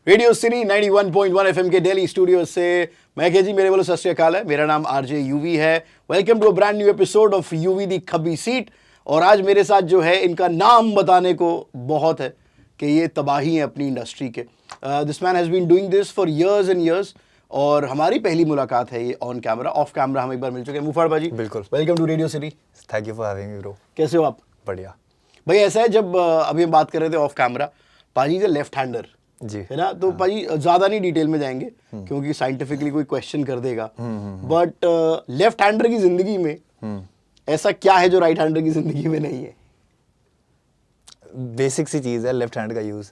Radio city 91.1 FM के Delhi studio से मैं के जी मेरे वालों सत श्री अकाल है। मेरा नाम आरजे यूवी है। Welcome to a brand new episode of Yuvi Di Khabbi seat. और आज मेरे साथ जो है, इनका नाम बताने को बहुत है कि ये तबाही है अपनी इंडस्ट्री के। This man has been doing this for years and years. और हमारी पहली मुलाकात है ये ऑन कैमरा। ऑफ कैमरा हम एक बार मिल चुके हैं। मुफाड़ भाजी, बिल्कुल। Welcome to Radio City. Thank you for having me bro. कैसे हो आप? बढ़िया भाई ऐसा है, जब अभी हम बात कर रहे थे ऑफ कैमरा, पाजी इज लेफ्ट हैंडर जी, है ना, तो पाजी ज्यादा नहीं डिटेल में जाएंगे क्योंकि साइंटिफिकली कोई क्वेश्चन कर देगा। बट लेफ्ट हैंडर की जिंदगी में ऐसा क्या है जो राइट हैंडर की जिंदगी में नहीं है? बेसिक सी चीज़ है लेफ्ट हैंड का use.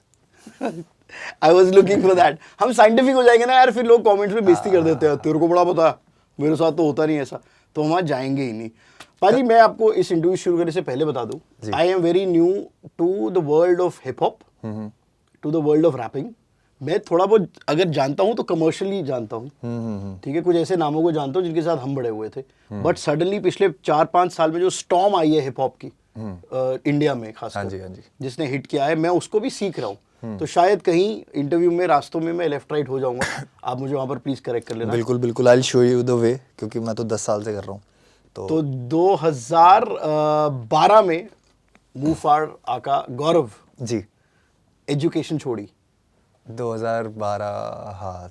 I was looking for that. हम साइंटिफिक हो जाएंगे ना यार, फिर लोग कमेंट्स में बेइज्जती कर देते हैं, तेरे को बड़ा पता है, मेरे साथ तो होता नहीं ऐसा, तो हम आज जाएंगे ही नहीं। पाजी मैं आपको इस इंटरव्यू शुरू करने से पहले बता दूं, I am very new to the world of hip hop, to the world of rapping. मैं थोड़ा बहुत अगर जानता हूँ तो कमर्शियली जानता हूँ, ठीक है, कुछ ऐसे नामों को जानता हूँ जिनके साथ हम बड़े हुए थे। बट सडनली पिछले 4-5 साल में जो स्टॉर्म आई है हिप हॉप की इंडिया में खासकर, हाँ जी। जिसने हिट किया है, मैं उसको भी सीख रहा हूँ। तो शायद कहीं इंटरव्यू में रास्तों में मैं लेफ्ट राइट हो जाऊंगा, आप मुझे वहाँ पर प्लीज करेक्ट कर लेना। बिल्कुल बिल्कुल, I will show you the way, क्योंकि मैं तो 10 साल से कर रहा हूँ। तो 2012 में मुफाड़ आका गौरव जी, एजुकेशन छोड़ी। 2012, हाँ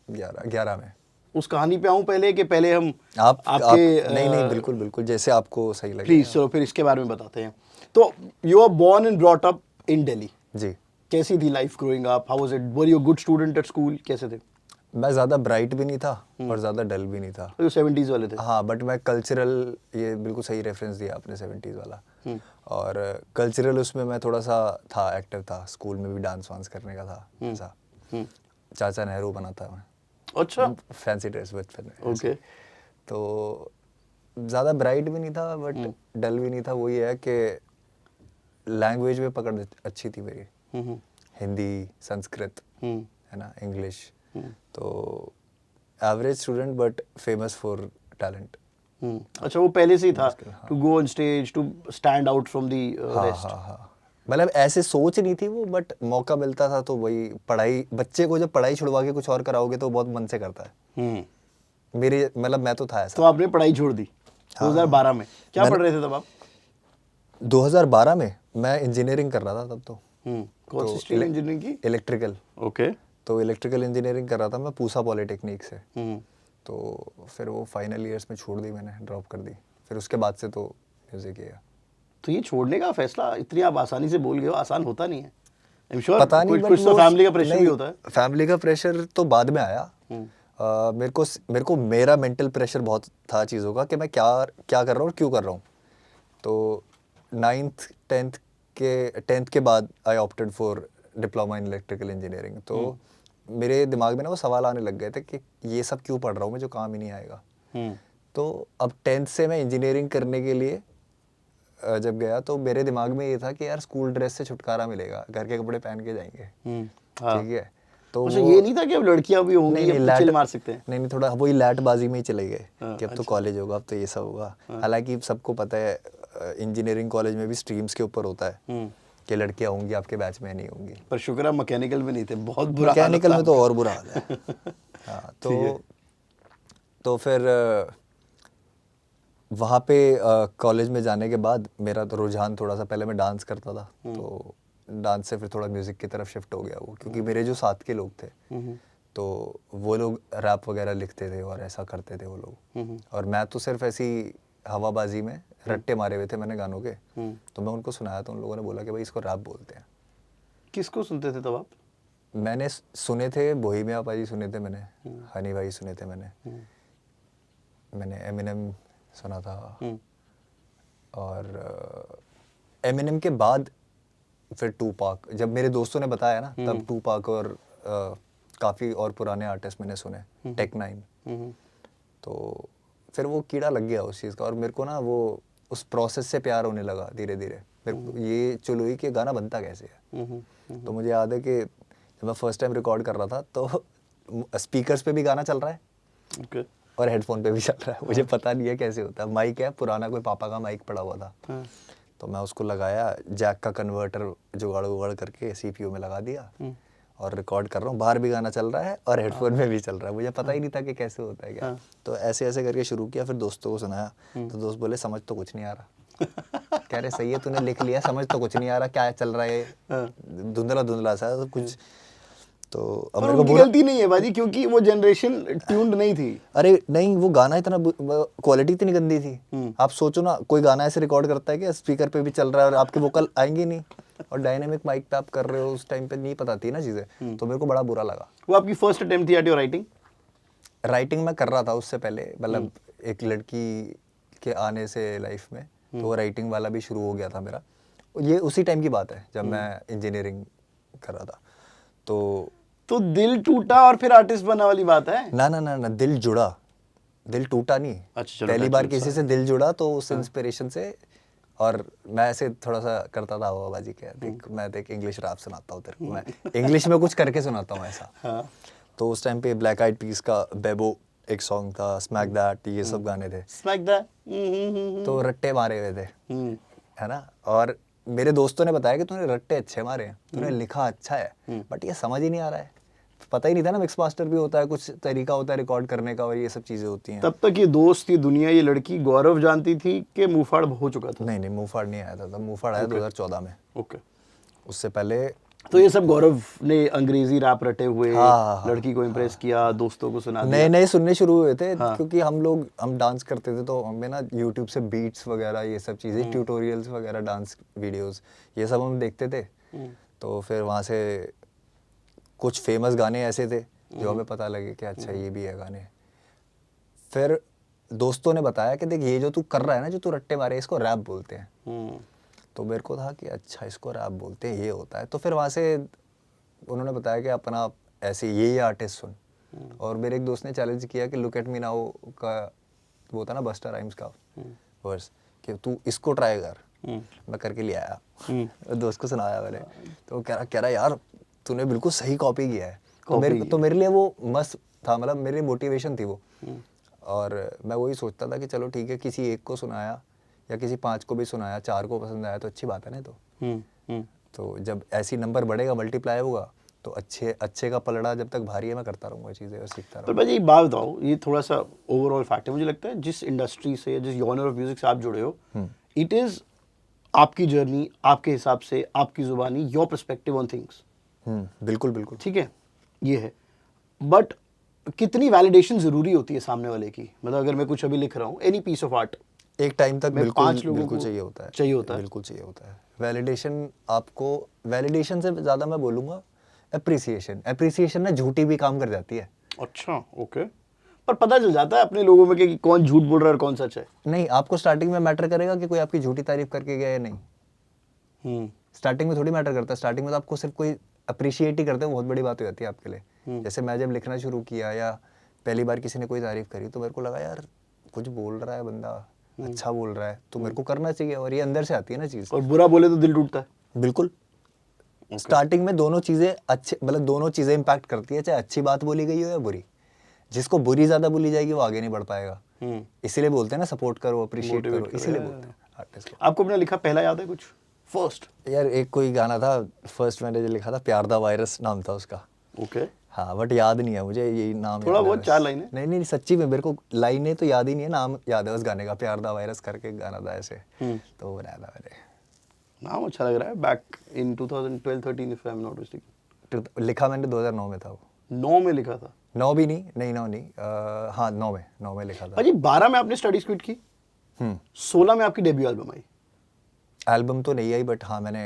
11 में। उस कहानी पे आऊं पहले कि पहले हम आपके नहीं बिल्कुल बिल्कुल, जैसे आपको सही लगे प्लीज। चलो फिर इसके बारे में बताते हैं। तो you are born and brought up in Delhi ji. कैसी थी life growing up? How was it? Were you a good student at school? कैसे थे? मैं ज़्यादा ब्राइट भी नहीं था और ज़्यादा डल भी नहीं था। जो 70s वाले थे। हाँ, बट मैं कल्चरल, ये बिल्कुल सही रेफरेंस दिया आपने 70s वाला। और कल्चरल उसमें मैं थोड़ा सा था, एक्टिव था, स्कूल में भी डांस वांस करने का था ऐसा। चाचा नेहरू बना था मैं। अच्छा, फैंसी ड्रेस बचपन में। ओके। तो ज़्यादा ब्राइट भी नहीं था बट डल भी नहीं था। वही है कि लैंग्वेज में पकड़ अच्छी थी मेरी, हिंदी, संस्कृत, है ना, इंग्लिश। तो average student but famous for talent. अच्छा, वो पहले से ही था to go on stage, to stand out from the rest. हाँ, मतलब ऐसे सोच नहीं थी वो, बट मौका मिलता था तो वही पढ़ाई, बच्चे को जब पढ़ाई छुड़वा के कुछ और कराओगे तो बहुत मन से करता है। मेरे मतलब मैं तो था ऐसा। तो आपने पढ़ाई छोड़ दी 2012 में? क्या पढ़ रहे थे तब आप? 2012 में मैं इंजीनियरिंग कर रहा था तब तो। कौन सी स्ट्रीम इंजीनियरिंग की? इलेक्ट्रिकल। ओके। तो इलेक्ट्रिकल इंजीनियरिंग कर रहा था मैं पूसा पॉलिटेक्निक से। तो फिर वो फाइनल ईयर्स में छोड़ दी मैंने, ड्रॉप कर दी। फिर उसके बाद से तो म्यूजिक किया। तो ये छोड़ने का फैसला इतनी आप आसानी से बोल गए हो, आसान होता नहीं है। आई एम श्योर पता नहीं, कुछ तो फैमिली का प्रेशर भी होता है। फैमिली का प्रेशर तो बाद में आया। मेरे को मेरा मेंटल प्रेशर बहुत था चीज़ों का कि मैं क्या कर रहा हूँ और क्यों कर रहा हूँ। तो 9th 10th के बाद I opted for diploma in electrical engineering. तो मेरे दिमाग में ना वो सवाल आने लग गए थे कि ये सब क्यों पढ़ रहा हूँ मैं, जो काम ही नहीं आएगा। तो अब 10th से मैं इंजीनियरिंग करने के लिए जब गया तो मेरे दिमाग में ये था कि यार स्कूल ड्रेस से छुटकारा मिलेगा, घर के कपड़े पहन के जाएंगे, ठीक है। तो ये नहीं था कि अब लड़कियां भी होंगी, अब तो चिल मार सकते हैं। नहीं, थोड़ा वही लैटबाजी में ही चले गए कि अब तो कॉलेज होगा, अब तो ये सब होगा। हालांकि सबको पता है इंजीनियरिंग कॉलेज में भी स्ट्रीम्स के ऊपर होता है कि लड़कियां होंगी आपके बैच में, नहीं होंगी। पर शुक्र है मैकेनिकल में नहीं थे, बहुत बुरा। मैकेनिकल में तो और बुरा हाल है। हाँ, तो फिर वहाँ पे कॉलेज में जाने के बाद मेरा तो रुझान थोड़ा सा, पहले मैं डांस करता था, तो डांस से फिर थोड़ा म्यूज़िक की तरफ शिफ्ट हो गया वो, क्योंकि मेरे जो साथ के लोग थे तो वो लोग रैप वगैरह लिखते थे और ऐसा करते थे वो लोग। और मैं तो सिर्फ ऐसी हवाबाजी में रट्टे मारे हुए थे मैंने गानों के। तो मैं उनको सुनाया तो उन लोगों ने बोला कि भाई इसको रैप बोलते हैं। किसको सुनते थे तब आप? मैंने सुने थे बोहेमिया पाजी सुने थे मैंने, हनी भाई सुने थे मैंने एमिनेम सुना था। और एमिनेम के बाद फिर टूपाक, जब मेरे दोस्तों ने बताया ना तब टूपाक और काफ़ी और पुराने आर्टिस्ट मैंने सुने, टेक 9। तो फिर वो कीड़ा लग गया उस चीज़ का, और मेरे को ना वो उस प्रोसेस से प्यार होने लगा धीरे धीरे। मेरे को ये चलो ही कि गाना बनता कैसे है। तो मुझे याद है कि जब मैं फर्स्ट टाइम रिकॉर्ड कर रहा था तो स्पीकर्स पे भी गाना चल रहा है और हेडफोन पे भी चल रहा है। मुझे पता नहीं है कैसे होता है। माइक है पुराना, कोई पापा का माइक पड़ा हुआ था, तो मैं उसको लगाया, जैक का कन्वर्टर जुगाड़ उगाड़ करके सीपीयू में लगा दिया और रिकॉर्ड कर रहा हूँ, बाहर भी गाना चल रहा है और हेडफोन में भी चल रहा है, मुझे पता ही नहीं था कि कैसे होता है क्या। हाँ। तो ऐसे ऐसे करके शुरू किया, फिर दोस्तों को सुनाया तो दोस्त बोले समझ तो कुछ नहीं आ रहा। कह रहे सही है तूने लिख लिया, समझ तो कुछ नहीं आ रहा क्या चल रहा है, धुंधला धुंधला सा सब कुछ। तो अब पर मेरे को उनकी बुरा, गलती नहीं है बाजी, क्योंकि वो जनरेशन ट्यून्ड नहीं थी। अरे नहीं वो गाना इतना क्वालिटी इतनी गंदी थी। आप सोचो ना, कोई गाना ऐसे रिकॉर्ड करता है कि स्पीकर पे भी चल रहा है और आपके वोकल आएंगे नहीं, और डायनेमिक माइक पे आप कर रहे हो, उस टाइम पे नहीं पता थी ना चीज़ें, तो मेरे को बड़ा बुरा लगा। वो आपकी फर्स्ट अटेम्प्ट थी एट योर राइटिंग? राइटिंग मैं कर रहा था उससे पहले, मतलब एक लड़की के आने से लाइफ में, तो वो राइटिंग वाला भी शुरू हो गया था मेरा। ये उसी टाइम की बात है जब मैं इंजीनियरिंग कर रहा था। तो दिल टूटा और फिर आर्टिस्ट बना वाली बात है? ना ना ना ना, दिल जुड़ा, दिल टूटा नहीं। अच्छा, चलो, पहली बार natural किसी सा से दिल जुड़ा तो उस इंस्पिरेशन से। और मैं ऐसे थोड़ा सा करता था हवाबाजी के, देख मैं देख इंग्लिश रैप सुनाता हूँ तेरे को, मैं इंग्लिश में कुछ करके सुनाता हूँ ऐसा। हाँ। तो उस टाइम पे ब्लैक आइड पीस का बेबो एक सॉन्ग था, स्मैक दैट, ये सब गाने थे। Smack that. तो रट्टे मारे हुए थे, है ना। और मेरे दोस्तों ने बताया कि तूने रट्टे अच्छे मारे हैं, तूने लिखा अच्छा है, बट ये समझ ही नहीं आ रहा है। पता ही नहीं था ना मिक्स मास्टर भी होता है, कुछ तरीका होता है रिकॉर्ड करने का, और ये सब चीज़ें होती हैं। तब तक ये दोस्त, ये दुनिया, ये लड़की गौरव जानती थी कि मुंहफाड़ हो चुका था? नहीं नहीं, मुंहफाड़ नहीं आया था तब, मुंहफाड़ आया 2014 में। ओके। उससे पहले तो ये सब गौरव ने अंग्रेजी रैप रटे हुए, हाँ, लड़की को इम्प्रेस किया, दोस्तों को सुना दिया। नए नए सुनने शुरू हुए थे, हाँ। क्योंकि हम डांस करते थे, तो हमें ना यूट्यूब से बीट्स वगैरह ये सब चीज़ें, ट्यूटोरियल्स वगैरह, डांस वीडियोस, ये सब हम देखते थे। तो फिर वहाँ से कुछ फेमस गाने ऐसे थे जो हमें पता लगे कि अच्छा ये भी है गाने। फिर दोस्तों ने बताया कि देख ये जो तू कर रहा है ना, जो तू रट्टे मारे, इसको रैप बोलते हैं। तो मेरे को था कि अच्छा इसको रैप बोलते हैं, ये होता है। तो फिर वहाँ से उन्होंने बताया कि अपना ऐसे ये आर्टिस्ट सुन। और मेरे एक दोस्त ने चैलेंज किया कि लुक एट मी नाउ का वो था ना, बस्टर राइम्स का वर्स, कि तू इसको ट्राई कर। मैं करके ले आया, दोस्त को सुनाया मैंने, तो कह रहा यार तूने बिल्कुल सही कॉपी किया है। तो मेरे लिए वो मस्त था, मतलब मेरे लिए मोटिवेशन थी वो। और मैं वही सोचता था कि चलो ठीक है, किसी एक को सुनाया या किसी 5 को भी सुनाया, 4 को पसंद आया तो अच्छी बात है ना। तो जब ऐसी नंबर बढ़ेगा, मल्टीप्लाई होगा, तो अच्छे का पलड़ा जब तक भारी है, मैं करता रहूँगा चीज़ें और सीखता पर रहूँगा। भाई एक बात बताओ, ये थोड़ा सा ओवरऑल फैक्ट है, मुझे लगता है जिस इंडस्ट्री से, जिस जॉनर ऑफ म्यूजिक से आप जुड़े हो, इट इज़ आपकी जर्नी, आपके हिसाब से, आपकी जुबानी, योर पर्सपेक्टिव ऑन थिंग्स। बिल्कुल बिल्कुल। ठीक है, ये है। बट कितनी वैलिडेशन ज़रूरी होती है सामने वाले की? मतलब अगर मैं कुछ अभी लिख रहा हूँ, एनी पीस ऑफ आर्ट, एक टाइम तक मैं बिल्कुल 5 लोगों बिल्कुल को चाहिए होता है, चाहिए होता है। बिल्कुल चाहिए होता है वैलिडेशन। आपको वैलिडेशन से ज़्यादा मैं बोलूँगा एप्रिसिएशन ना झूठी भी काम कर जाती है। अच्छा, ओके। पर पता चल जाता है अपने लोगों में कि कौन झूठ बोल रहा है और कौन सच है। नहीं, आपको स्टार्टिंग में मैटर करेगा कि कोई आपकी झूठी तारीफ करके गया या नहीं। स्टार्टिंग में थोड़ी मैटर करता है, स्टार्टिंग में तो आपको सिर्फ कोई अप्रिशिएट ही करते हैं, बहुत बड़ी बात हो जाती है आपके लिए। जैसे मैं जब लिखना शुरू किया या पहली बार किसी ने कोई तारीफ करी, तो मेरे को लगा यार कुछ बोल रहा है बंदा, अच्छा बोल रहा है, तो मेरे को करना चाहिए। और ये अंदर से आती है ना चीज़। और बुरा बोले तो दिल टूटता है। बिल्कुल। स्टार्टिंग में दोनों चीज़ें अच्छे, मतलब दोनों चीज़ें इम्पैक्ट करती है, चाहे अच्छी बात बोली गई हो या बुरी। जिसको बुरी ज़्यादा बोली जाएगी वो आगे नहीं बढ़ पाएगा। इसीलिए बोलते हैं ना, सपोर्ट करो, अप्रिशिएट करो, इसीलिए बोलते हैं आर्टिस्ट को। आपको अपना लिखा पहला याद है कुछ? फर्स्ट? यार एक कोई गाना था, फर्स्ट मैंने जो लिखा था, प्यार दा वायरस नाम था उसका। ओके। हाँ, बट याद नहीं है मुझे, यही नाम थोड़ा याद है बहुत बस। 4 लाइनें? नहीं नहीं, सच्ची में मेरे को लाइनें तो याद ही नहीं है, नाम याद है उस गाने का, प्यार दा वायरस करके गाना था ऐसे। तो वो बनाया था मैंने। नाम अच्छा लग रहा है। Back in 2012-13 if I am not mistaken. लिखा मैंने 2009 में था वो। 9 में लिखा था? 9 भी नहीं, नहीं 9 नहीं, हाँ 9 में लिखा था। भाजी 12 में आपने स्टडीज क्विट की, 16 में आपकी डेब्यू एल्बम आई। एल्बम तो नहीं आई, बट हाँ मैंने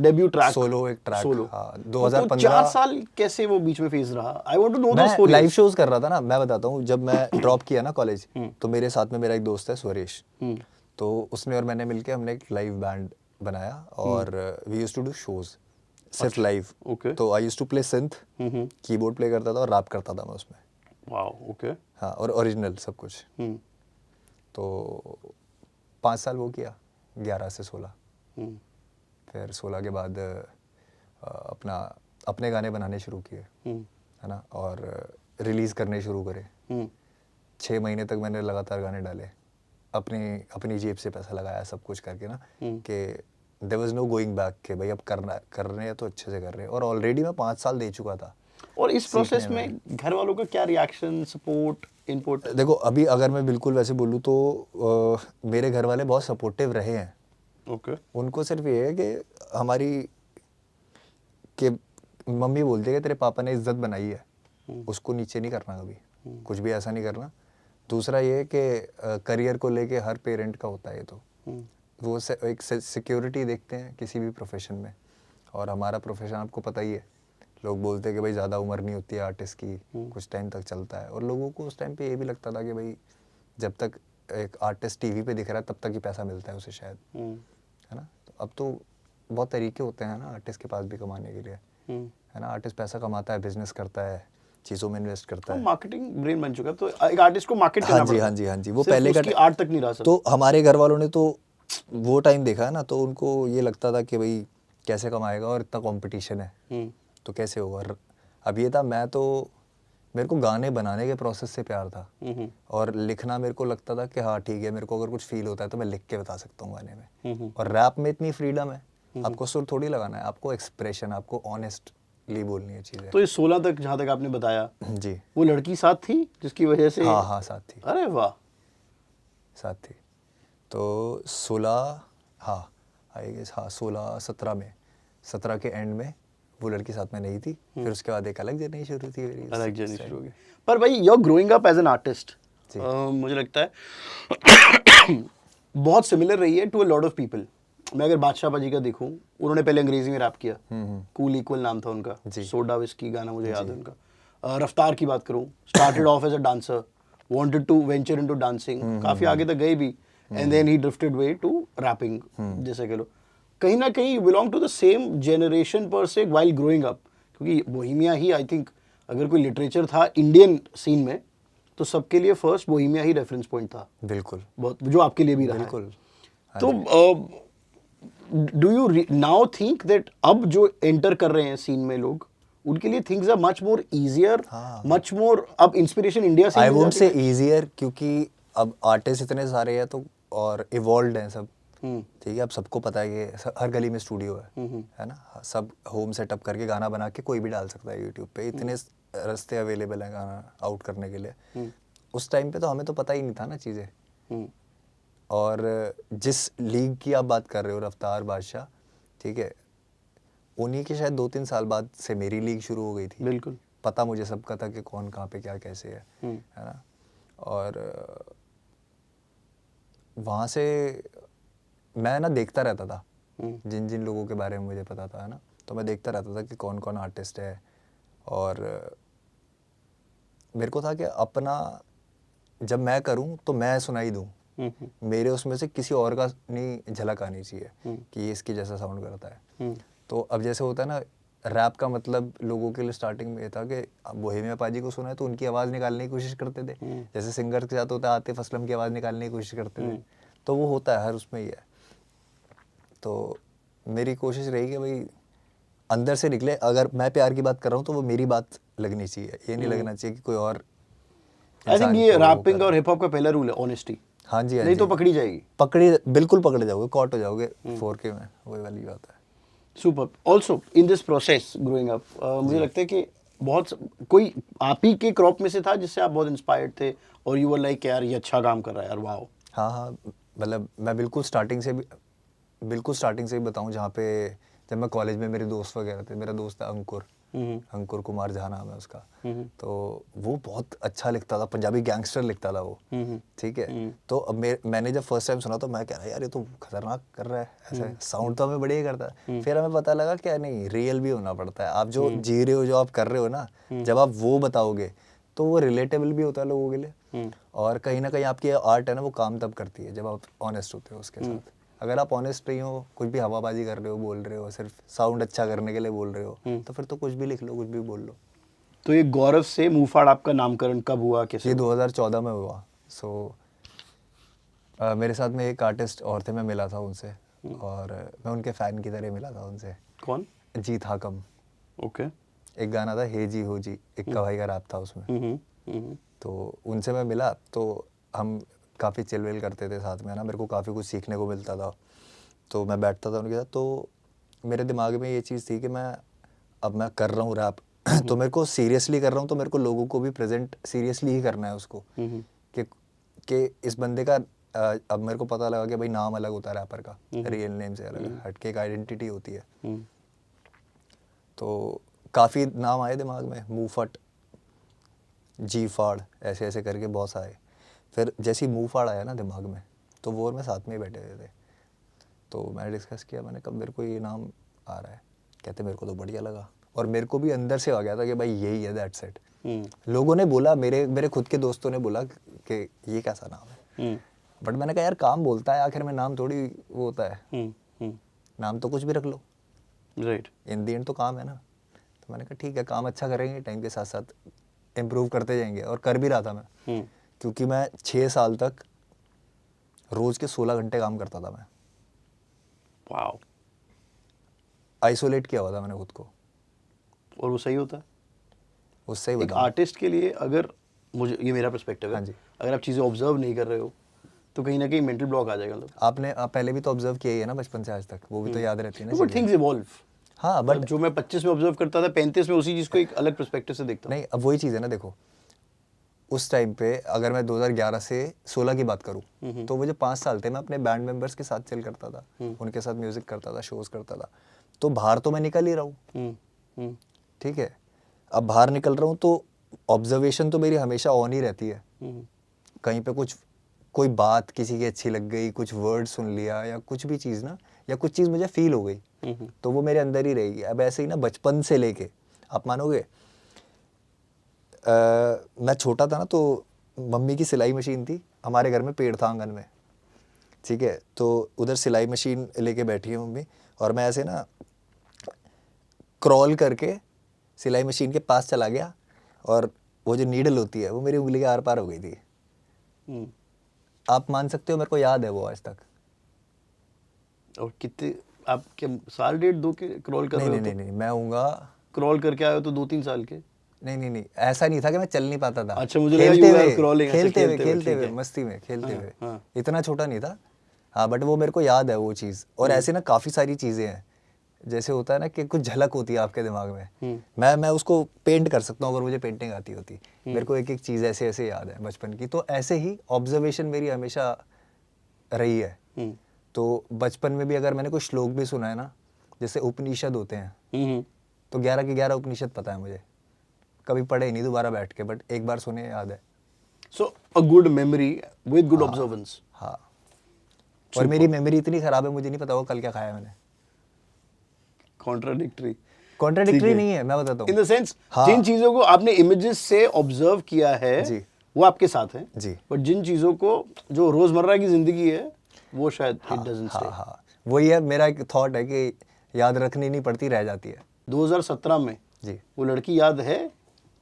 डेब्यू ट्रैक, सोलो एक ट्रैक, सोलो। हाँ तो 2015। 4 साल कैसे वो बीच में फेज रहा? I want to know the main story. Live shows कर रहा था ना, मैं बताता हूँ। जब मैं ड्रॉप किया ना कॉलेज, तो मेरे साथ में मेरा एक दोस्त है सुरेश, तो उसने और मैंने मिलके हमने एक लाइव बैंड बनाया, और we used to do shows सिर्फ लाइव। ओके। तो I used to play synth, keyboard play करता था और रैप करता था मैं उसमें। Wow, okay. हाँ, और ओरिजिनल सब कुछ। तो 5 साल वो किया, 11 से 16। फिर 16 के बाद अपने गाने बनाने शुरू किए, है ना, और रिलीज़ करने शुरू करे। 6 महीने तक मैंने लगातार गाने डाले, अपनी जेब से पैसा लगाया, सब कुछ करके ना, कि there was no going back कि भाई अब कर रहे हैं तो अच्छे से कर रहे हैं, और ऑलरेडी मैं 5 साल दे चुका था। और इस प्रोसेस सीखने में घर वालों का क्या रिएक्शन, सपोर्ट, इनपुट? देखो अभी अगर मैं बिल्कुल वैसे बोलूँ तो मेरे घर वाले बहुत सपोर्टिव रहे हैं। ओके। उनको सिर्फ ये है कि हमारी कि मम्मी बोलती है कि तेरे पापा ने इज्जत बनाई है, उसको नीचे नहीं करना कभी, कुछ भी ऐसा नहीं करना। दूसरा ये है कि करियर को लेके हर पेरेंट का होता है ये तो, वो एक सिक्योरिटी देखते हैं किसी भी प्रोफेशन में, और हमारा प्रोफेशन आपको पता ही है, लोग बोलते हैं कि भाई ज़्यादा उम्र नहीं होती है आर्टिस्ट की, कुछ टाइम तक चलता है, और लोगों को उस टाइम पे ये भी लगता था कि भाई जब तक एक आर्टिस्ट टीवी पे दिख रहा है तब तक ही पैसा मिलता है उसे शायद, है ना। तो अब तो बहुत तरीके होते हैं ना आर्टिस्ट के पास भी कमाने के लिए, है ना। आर्टिस्ट पैसा कमाता है, बिजनेस करता है, चीज़ों में इन्वेस्ट करता तो है। मार्केटिंग ब्रेन बन चुका है, तो एक आर्टिस्ट को मार्केट करना हाँ जी, पड़ता हाँ है। जी, हाँ जी, वो सिर्फ पहले का उसकी आर्ट तक नहीं रहा सब। तो हमारे घर वालों ने तो वो टाइम देखा है ना, तो उनको ये लगता था कि भाई कैसे कमाएगा, और इतना कंपटीशन है तो कैसे होगा। और अब ये था, मैं तो मेरे को गाने बनाने के प्रोसेस से प्यार था, और लिखना मेरे को लगता था कि हाँ ठीक है, मेरे को अगर कुछ फील होता है तो मैं लिख के बता सकता हूँ गाने में। और रैप में इतनी फ्रीडम है, आपको सुर थोड़ी लगाना है, आपको एक्सप्रेशन, आपको ऑनेस्टली बोलनी है चीज़ें। तो ये 16 तक जहाँ तक आपने बताया, जी वो लड़की साथ थी जिसकी वजह से? हाँ हाँ, साथ थी, अरे वाह। साथ थी। तो 16, हाँ आई गेस, हाँ 16-17 में, 17 के एंड में वो लड़की साथ में नहीं थी। फिर उसके बाद एक अलग जर्नी शुरू थी मेरी। अलग जर्नी शुरू हो गई। पर भाई you are growing up as an artist, मुझे लगता है बहुत सिमिलर रही है to a lot of people. मैं अगर बादशाह पाजी का देखूं, उन्होंने पहले अंग्रेजी में रैप किया, कूल इक्वल नाम था उनका, सोडा विस्की गाना मुझे याद है उनका। रफ्तार की बात करूं, started off as a dancer, wanted to venture into dancing, काफी आगे तक गए भी, and then he drifted way to rapping, जैसे कह लो। कहीं ना कहीं you belong to the same generation पर से व्हाइल ग्रोइंग अप, क्योंकि बोहेमिया ही आई थिंक अगर कोई लिटरेचर था इंडियन सीन में तो सबके लिए फर्स्ट बोहेमिया ही रेफरेंस पॉइंट था। बिल्कुल, बहुत, जो आपके लिए भी रहा है। बिल्कुल। तो do you now think that अब जो एंटर कर रहे हैं सीन में लोग, उनके लिए things are much more easier, much more, अब इंस्पिरेशन इंडिया से आई वुड से इजियर, क्योंकि अब आर्टिस्ट इतने सारे हैं तो, और इवॉल्व हैं सब, ठीक है। अब सबको पता है कि हर गली में स्टूडियो है ना, सब होम सेटअप करके गाना बना के कोई भी डाल सकता है यूट्यूब पे, इतने रास्ते अवेलेबल हैं गाना आउट करने के लिए। उस टाइम पे तो हमें तो पता ही नहीं था ना चीज़ें। और जिस लीग की आप बात कर रहे हो, रफ्तार, बादशाह, ठीक है, उन्हीं के शायद 2-3 साल बाद से मेरी लीग शुरू हो गई थी। बिल्कुल पता मुझे सबका था कि कौन कहाँ पे क्या कैसे है ना। और वहाँ से मैं ना देखता रहता था, जिन जिन लोगों के बारे में मुझे पता था, है ना, तो मैं देखता रहता था कि कौन कौन आर्टिस्ट है। और मेरे को था कि अपना जब मैं करूं तो मैं सुनाई दूं, मेरे उसमें से किसी और का नहीं झलक आनी चाहिए कि ये इसके जैसा साउंड करता है। तो अब जैसे होता है ना, रैप का मतलब लोगों के लिए स्टार्टिंग में ये था कि अब बोहेमिया पाजी को सुना है तो उनकी आवाज़ निकालने की कोशिश करते थे, जैसे सिंगर के साथ होता है आतिफ असलम की आवाज़ निकालने की कोशिश करते थे। तो वो होता है हर उसमें ही है। तो मेरी कोशिश रही कि भाई अंदर से निकले, अगर मैं प्यार की बात कर रहा हूँ तो वो मेरी बात लगनी चाहिए, ये नहीं लगना चाहिए कि कोई और। आई थिंक ये रैपिंग और हिप हॉप का पहला रूल है, ऑनेस्टी। हाँ जी, हाँ नहीं जी, तो पकड़ी जाएगी, बिल्कुल पकड़े जाओगे, कॉट हो जाओगे 4K में, वही वाली बात है। Super. Also in this process growing up, मुझे लगता है कि बहुत कोई आप ही के क्रॉप में से था जिससे आप बहुत इंस्पायर्ड थे और यू वर लाइक यार ये अच्छा काम कर रहा है यार, वाओ। हाँ हाँ, मतलब मैं बिल्कुल स्टार्टिंग से भी बताऊँ, जहाँ पे जब मैं कॉलेज में, मेरे दोस्त वगैरह थे, मेरा दोस्त था अंकुर कुमार झा नाम है उसका, तो वो बहुत अच्छा लिखता था, पंजाबी गैंगस्टर लिखता था वो, ठीक है। तो अब मैंने जब फर्स्ट टाइम सुना तो मैं कह रहा यार ये तो खतरनाक कर रहा है, ऐसा साउंड तो हमें बढ़िया करता है। फिर हमें पता लगा क्या, नहीं, रियल भी होना पड़ता है। आप जो जी रहे हो, जो आप कर रहे हो ना, जब आप वो बताओगे तो वो रिलेटेबल भी होता है लोगों के लिए, और कहीं ना कहीं आपकी आर्ट है ना, वो काम तब करती है जब आप ऑनेस्ट होते हो उसके साथ। अगर आप ऑनेस्ट नहीं हो, कुछ भी हवाबाजी कर रहे हो, बोल रहे हो, सिर्फ साउंड अच्छा करने के लिए बोल रहे हो, तो फिर तो कुछ भी लिख लो, कुछ भी बोल लो। तो ये गौरव से मुंहफाड़ आपका नामकरण कब हुआ, कैसे? ये 2014 में हुआ। मेरे साथ में एक आर्टिस्ट और थे, मैं मिला था उनसे, और मैं उनके फ़ैन की तरह मिला था उनसे। कौन? जीत हाकम। ओके। एक गाना था हे जी हो जी, एक कवाई का रैप था उसमें। तो उनसे मैं मिला, तो हम काफ़ी चिलविल करते थे साथ में, ना, मेरे को काफ़ी कुछ सीखने को मिलता था। तो मैं बैठता था उनके साथ, तो मेरे दिमाग में ये चीज़ थी कि अब मैं कर रहा हूँ रैप तो मेरे को सीरियसली कर रहा हूँ, तो मेरे को लोगों को भी प्रेजेंट सीरियसली ही करना है उसको, कि इस बंदे का अब मेरे को पता लगा कि भाई नाम अलग होता है रैपर का, रियल नेम से अलग हटके एक आइडेंटिटी होती है। तो काफ़ी नाम आए दिमाग में, मुफट, जी फाड़, ऐसे ऐसे करके बहुत सारे। फिर जैसे ही मुँह फाड़ आया ना दिमाग में, तो वो और मैं साथ में ही बैठे हुए थे, तो मैंने डिस्कस किया, मैंने कब मेरे को ये नाम आ रहा है, कहते मेरे को तो बढ़िया लगा, और मेरे को भी अंदर से आ गया था कि भाई यही है, दैट्स इट। लोगों ने बोला, मेरे खुद के दोस्तों ने बोला कि ये कैसा नाम है, बट मैंने कहा यार काम बोलता है, आखिर में नाम थोड़ी वो होता है, नाम तो कुछ भी रख लो, राइट, इन दी एंड तो काम है ना। तो मैंने कहा ठीक है, काम अच्छा करेंगे, टाइम के साथ साथ इम्प्रूव करते जाएंगे, और कर भी रहा था मैं, क्योंकि मैं 6 साल तक रोज़ के 16 घंटे काम करता था मैं। वाओ। आइसोलेट किया हुआ था मैंने खुद को, और वो सही होता है उससे ही एक बताऊं। आर्टिस्ट के लिए। अगर मुझे, ये मेरा पर्सपेक्टिव है, हाँ जी। अगर आप चीज़ें ऑब्जर्व नहीं कर रहे हो तो कहीं ना कहीं मेंटल ब्लॉक आ जाएगा। आप पहले भी तो ऑब्जर्व किया ही है ना बचपन से आज तक, वो भी तो याद रहती है ना बट चीज़ें। Things evolve. हाँ बट बट जो मैं 25 में ऑब्जर्व करता था, 35 में उसी चीज़ को एक अलग पर्सपेक्टिव से देखता हूँ। नहीं, अब वही चीज़ है ना, देखो उस टाइम पे अगर मैं 2011 से 16 की बात करूँ, तो वो जो 5 साल थे मैं अपने बैंड मेंबर्स के साथ चिल करता था, उनके साथ म्यूजिक करता था, शोज करता था, तो बाहर तो मैं निकल ही रहा हूँ, ठीक है। अब बाहर निकल रहा हूँ तो ऑब्जर्वेशन तो मेरी हमेशा ऑन ही रहती है। कहीं पे कोई बात किसी की अच्छी लग गई, कुछ वर्ड सुन लिया, या कुछ भी चीज़ ना, या कुछ चीज़ मुझे फील हो गई, तो वो मेरे अंदर ही रहेगी। अब ऐसे ही ना बचपन से लेके, आप मानोगे मैं छोटा था ना, तो मम्मी की सिलाई मशीन थी हमारे घर में, पेड़ था आंगन में, ठीक है। तो उधर सिलाई मशीन लेके बैठी है मम्मी, और मैं ऐसे ना क्रॉल करके सिलाई मशीन के पास चला गया, और वो जो नीडल होती है वो मेरी उंगली के आर पार हो गई थी। आप मान सकते हो, मेरे को याद है वो आज तक। और कितने आप क्या साल डेढ़ दो के क्रॉल कर नहीं रहे हो? नहीं नहीं, मैं हूँगा क्रॉल करके आए हो तो 2-3 साल के? नहीं, ऐसा नहीं था कि मैं चल नहीं पाता था। अच्छा, मुझे लगा you were crawling, अच्छा, खेलते हुए ठीक है। मस्ती में खेलते हाँ, हुए, हाँ। इतना छोटा नहीं था। हाँ बट वो मेरे को याद है वो चीज़। और ऐसे ना काफ़ी सारी चीज़ें हैं, जैसे होता है ना कि कुछ झलक होती है आपके दिमाग में, मैं उसको पेंट कर सकता हूँ अगर मुझे पेंटिंग आती होती। मेरे को एक एक चीज़ ऐसे ऐसे याद है बचपन की। तो ऐसे ही ऑब्जर्वेशन मेरी हमेशा रही है। तो बचपन में भी अगर मैंने कोई श्लोक भी सुना है ना, जैसे उपनिषद होते हैं, तो 11 के 11 उपनिषद पता है मुझे। कभी पढ़े नहीं दोबारा बैठ के, बट एक बार सुने, याद है। So a good memory with good observance. हाँ, और मेरी मेमोरी इतनी खराब है, मुझे नहीं पता वो कल क्या खाया मैंने। कॉन्ट्राडिक्टरी नहीं है, मैं बताता हूँ। इन द सेंस, हाँ। जिन चीजों को आपने इमेजेस से ऑब्जर्व किया है जी। वो आपके साथ है जी। बट जिन चीजों को जो रोजमर्रा की जिंदगी है वो शायद इट डजंट स्टे। हाँ, वही है, मेरा एक थॉट है कि याद रखनी नहीं पड़ती, रह जाती है। 2017 में जी। वो लड़की याद है?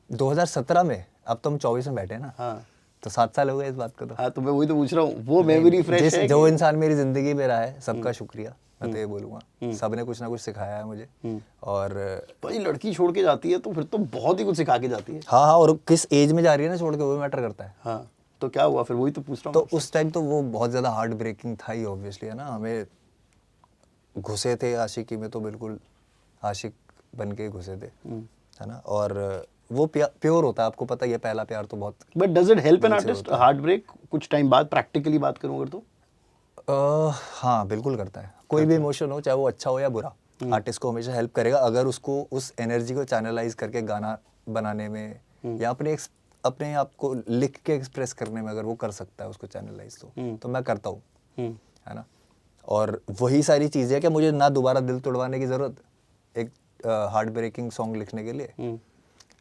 2017 में, अब तो हम 24 में बैठे हैं ना। हाँ, तो 7 साल हो गए इस बात को। तो हाँ, तो मैं वही तो पूछ रहा हूँ, वो मेमोरी फ्रेश है जो कि- इंसान मेरी जिंदगी में रहा है, सबका शुक्रिया, मैं तो ये बोलूँगा। सबने कुछ ना कुछ सिखाया है मुझे। और भाई लड़की छोड़ के जाती है तो फिर तो बहुत ही कुछ सिखा के जाती है। हाँ, और किस एज में जा रही है ना छोड़ के, वो मैटर करता है। हाँ, तो क्या हुआ फिर? वही तो पूछ रहा तो हूँ। उस टाइम तो वो बहुत ज़्यादा हार्ट ब्रेकिंग था ही, ऑब्वियसली, है ना। हमें घुसे थे आशिकी में, तो बिल्कुल आशिक बन के घुसे थे, है ना। और वो प्योर होता है, आपको पता ही है, पहला प्यार तो बहुत। But does it help N दिल से आर्टिस्ट होता है। हार्ट ब्रेक कुछ टाइम बाद? प्रैक्टिकली बात करूँ अगर तो हाँ बिल्कुल करता है। कोई भी इमोशन हो, चाहे वो अच्छा हो या बुरा, आर्टिस्ट को हमेशा हेल्प करेगा अगर उसको उस एनर्जी को चैनलाइज करके गाना बनाने में, या अपने आप को लिख के एक्सप्रेस करने में अगर वो कर सकता है उसको चैनलाइज, तो मैं करता हूँ, है ना। और वही सारी चीज़ें कि मुझे ना दोबारा दिल तोड़वाने की ज़रूरत एक हार्ट ब्रेकिंग सॉन्ग लिखने के लिए,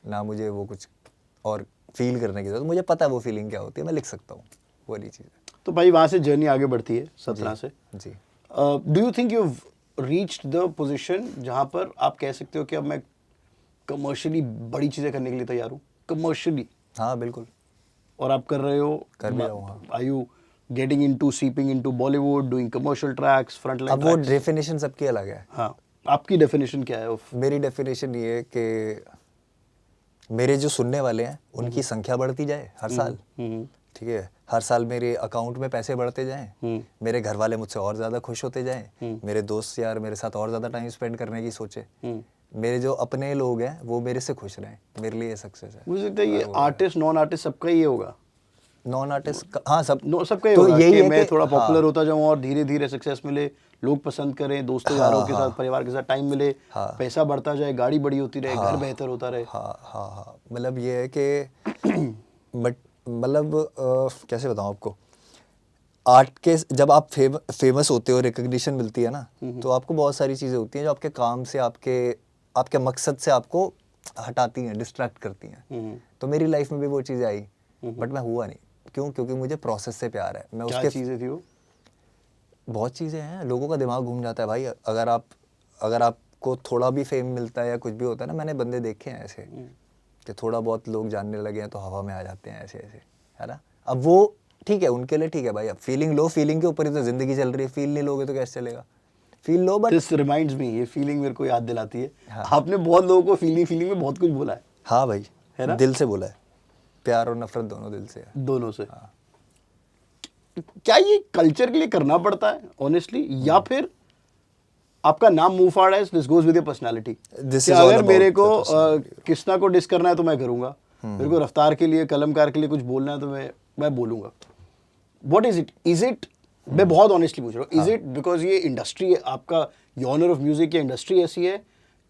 ना मुझे वो कुछ और फील करने की ज़रूरत। मुझे पता है वो फीलिंग क्या होती है, मैं लिख सकता हूँ, वो वाली चीज़ है। तो भाई वहाँ से जर्नी आगे बढ़ती है 17 से। जी। Do you think you reached the position जहाँ पर आप कह सकते हो कि अब मैं कमर्शियली बड़ी चीज़ें करने के लिए तैयार हूँ, कमर्शियली? हाँ बिल्कुल, और आप कर रहे हो? कर भी रहा हूँ, हाँ। Are you getting into seeping into Bollywood, doing commercial tracks, front line अब वो ट्रैक्स? डेफिनेशन सबकी अलग है। हाँ, आपकी डेफिनेशन क्या है ऑफ? मेरी डेफिनेशन ये है कि मेरे जो सुनने वाले हैं उनकी संख्या बढ़ती जाए हर साल, ठीक है। हर साल मेरे अकाउंट में पैसे बढ़ते जाएं, हम्म। मेरे घर वाले मुझसे और ज़्यादा खुश होते जाएं, मेरे दोस्त यार मेरे साथ और ज़्यादा टाइम स्पेंड करने की सोचे, मेरे जो अपने लोग हैं वो मेरे से खुश रहें, मेरे लिए सक्सेस है। मुझे लगता है ये आर्टिस्ट नॉन आर्टिस्ट सबका ही ये होगा। नॉन आर्टिस्ट हाँ सब नो सबका ही तो होगा यही कि है मैं कि थोड़ा पॉपुलर हाँ, होता जाऊं और धीरे धीरे सक्सेस मिले, लोग पसंद करें, दोस्तों यारों के साथ, परिवार के साथ टाइम मिले, पैसा बढ़ता जाए, गाड़ी बड़ी होती रहे, घर बेहतर होता रहे। हाँ मतलब ये है कि बट मतलब कैसे बताऊँ आपको, आर्ट के जब आप फेमस होते हो, रिकग्निशन मिलती है ना, तो आपको बहुत सारी चीज़ें होती हैं जो आपके काम से, आपके आपके मकसद से आपको हटाती हैं, डिस्ट्रैक्ट करती हैं। तो मेरी लाइफ में भी वो चीज़ें आई, बट मैं हुआ नहीं। क्यों? क्योंकि मुझे प्रोसेस से प्यार है। मैं क्या उसके चीजें थी वो? बहुत चीज़ें हैं, लोगों का दिमाग घूम जाता है भाई। अगर आपको थोड़ा भी फेम मिलता है या कुछ भी होता है ना, मैंने बंदे देखे हैं ऐसे कि थोड़ा बहुत लोग जानने लगे हैं तो हवा में आ जाते हैं ऐसे ऐसे, है ना। अब वो ठीक है, उनके लिए ठीक है भाई। अब फीलिंग लो, फीलिंग के ऊपर ही तो ज़िंदगी चल रही है। फील नहीं लोगे तो कैसे चलेगा? Feel low but this reminds me, ये फीलिंग मेरे को याद दिलाती है। हाँ। आपने बहुत लोगों को फीलिंग फीलिंग में बहुत कुछ बोला है हाँ भाई, ना? दिल से बोला है। प्यार और नफरत दोनों दिल से है। दोनों से। क्या ये कल्चर के लिए करना पड़ता है ऑनेस्टली, या फिर आपका नाम मूफाड़ है, this goes with your personality? This कि is all अगर मेरे about को the personality. कृष्णा को डिस करना है तो मैं करूंगा, मेरे को रफ्तार के लिए, कलमकार के लिए कुछ बोलना है तो मैं बोलूंगा। व्हाट इज इट मैं बहुत ऑनेस्टली पूछ रहा हूँ, इज इट बिकॉज ये इंडस्ट्री है आपका, यॉनर ऑफ म्यूजिक, या इंडस्ट्री ऐसी है,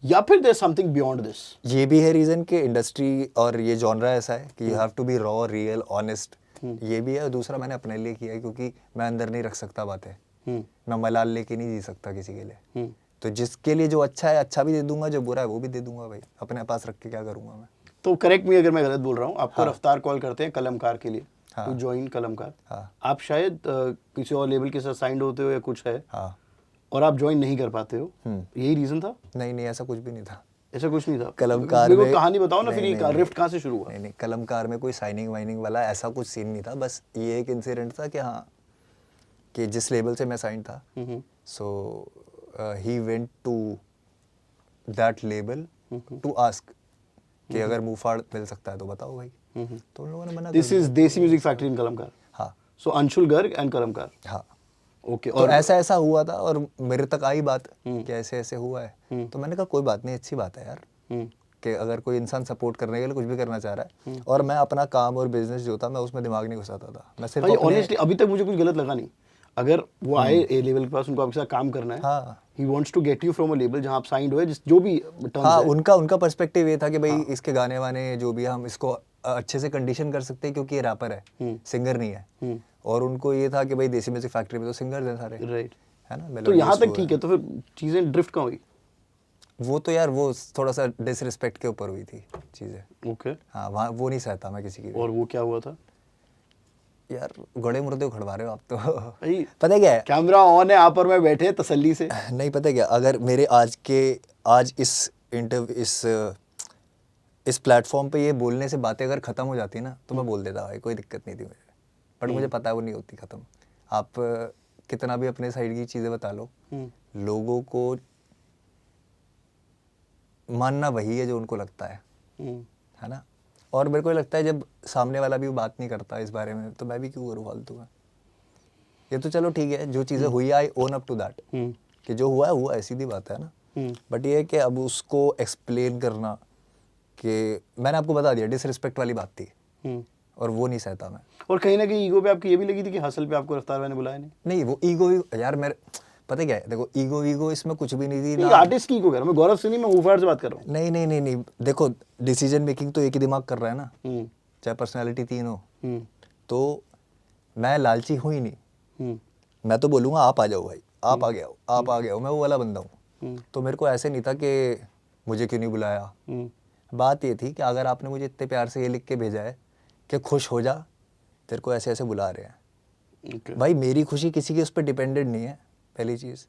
या फिर देयर समथिंग बियॉन्ड दिस? ये भी है रीज़न कि इंडस्ट्री और ये जॉनरा ऐसा है कि you have to be raw, real, honest. ये भी है। और दूसरा मैंने अपने लिए किया है क्योंकि मैं अंदर नहीं रख सकता बातें। मैं मलाल लेके नहीं जी सकता किसी के लिए। तो जिसके लिए जो अच्छा है अच्छा भी दे दूंगा, जो बुरा है वो भी दे दूंगा भाई। अपने पास रख के क्या करूंगा मैं? तो करेक्ट मी अगर मैं गलत बोल रहा हूँ, आपको रफ्तार कॉल करते हैं कलमकार के लिए टू जॉइन कलमकार, आप शायद किसी और लेवल के साथ साइंड होते हो या कुछ है, हाँ। और आप ज्वाइन नहीं कर पाते हो, यही रीजन था? नहीं नहीं, ऐसा कुछ भी नहीं था। ऐसा कुछ नहीं था? कलमकार मेरे को में कहानी बताओ ना, फिर नहीं, ये नहीं, रिफ्ट कहाँ से शुरू हुआ? नहीं नहीं, कलमकार में कोई साइनिंग वाइनिंग वाला ऐसा कुछ सीन नहीं था। बस ये एक इंसिडेंट था कि हाँ, कि जिस लेवल से मैं साइन था, so he went to that level to ask कि अगर मूफाड़ मिल सकता है तो बताओ भाई। तो उन लोगों ने मना कर दिस इज दिया। देसी म्यूजिक फैक्ट्री इन कलमकार। हाँ सो अंशुल गर्ग एंड कलमकार। हाँ। ओके। तो ऐसा ऐसा हुआ था और मेरे तक आई बात कि ऐसे ऐसे हुआ है। तो मैंने कहा कोई बात नहीं, अच्छी बात है यार कि अगर कोई इंसान सपोर्ट करने के लिए कुछ भी करना चाह रहा है। और मैं अपना काम और बिजनेस जो था मैं उसमें दिमाग नहीं घुसाता था। मैं सिर्फ भाई अपने ऑनेस्टली अभी तक मुझे कुछ गलत लगा नहीं। अगर वो आए ए लेवल के पास, उनको आपके साथ काम करना है, हाँ he wants to get you from a level जहां आप साइंड हुए, जो भी टर्म्स हाँ, है। उनका पर्सपेक्टिव ये था कि भाई इसके गाने वाने जो भी हम इसको अच्छे से कंडीशन कर सकते हैं क्योंकि ये रैपर है, सिंगर नहीं है। और उनको ये था कि भाई देसी म्यूजिक फैक्ट्री में तो सिंगर्स हैं सारे, राइट। है ना। तो melodies यहाँ तक वो ठीक है, तो फिर चीजें ड्रिफ्ट कहाँ हुई? वो तो यार वो थोड़ा सा डिसरिस्पेक्ट के ऊपर हुई थी चीज़ें। ओके। हाँ, वहाँ वो नहीं सहता मैं किसी की भी। और वो क्या हुआ था? यार घोड़े मुर्दे उखड़वा रहे हो आप तो। भाई पता है क्या है? कैमरा ऑन है, आप और मैं बैठे हैं तसल्ली से। नहीं, पता है क्या, अगर मेरे आज इस प्लेटफॉर्म पे ये बोलने से बातें अगर ख़त्म हो जाती ना तो मैं बोल देता भाई, कोई दिक्कत नहीं थी मुझे। बट मुझे पता है वो नहीं होती ख़त्म। आप कितना भी अपने साइड की चीज़ें बता लो, लोगों को मानना वही है जो उनको लगता है ना। और मेरे को ये लगता है जब सामने वाला भी बात नहीं करता इस बारे में तो मैं भी क्यों करूँ फालतू में। ये तो चलो ठीक है, जो चीज़ें हुई आई ओन अप टू दैट, कि जो हुआ है हुआ है, सीधी बात है ना। बट ये है कि अब उसको एक्सप्लेन करना कि मैंने आपको बता दिया डिसरिस्पेक्ट वाली बात थी और वो नहीं सहता मैं। और कहीं ना कहीं ईगो पे आपकी ये भी लगी थी कि हसल पे आपको रफ्तार मैंने बुलाया नहीं? नहीं, वो ईगो यार मेरे, पता है क्या है, देखो ईगो इसमें कुछ भी नहीं थी नहीं, ना। आर्टिस्ट की ईगो कह रहा हूं मैं, गौरव से नहीं, मैं मूफाड़ से बात कर रहा हूँ। नहीं नहीं नहीं नहीं, देखो डिसीजन मेकिंग तो एक ही दिमाग कर रहा है ना, हम्म, चाहे पर्सनैलिटी 3 हो। हम्म, तो मैं लालची हूँ ही नहीं। मैं तो बोलूँगा आप आ जाओ भाई, आप आ गया हो, आप आ गया हो, मैं वो वाला बंदा हूँ। तो मेरे को ऐसे नहीं था कि मुझे क्यों नहीं बुलाया। बात ये थी कि अगर आपने मुझे इतने प्यार से ये लिख के भेजा है कि खुश हो जा, तेरे को ऐसे ऐसे बुला रहे हैं। okay. भाई मेरी खुशी किसी के उस पर डिपेंडेंट नहीं है, पहली चीज़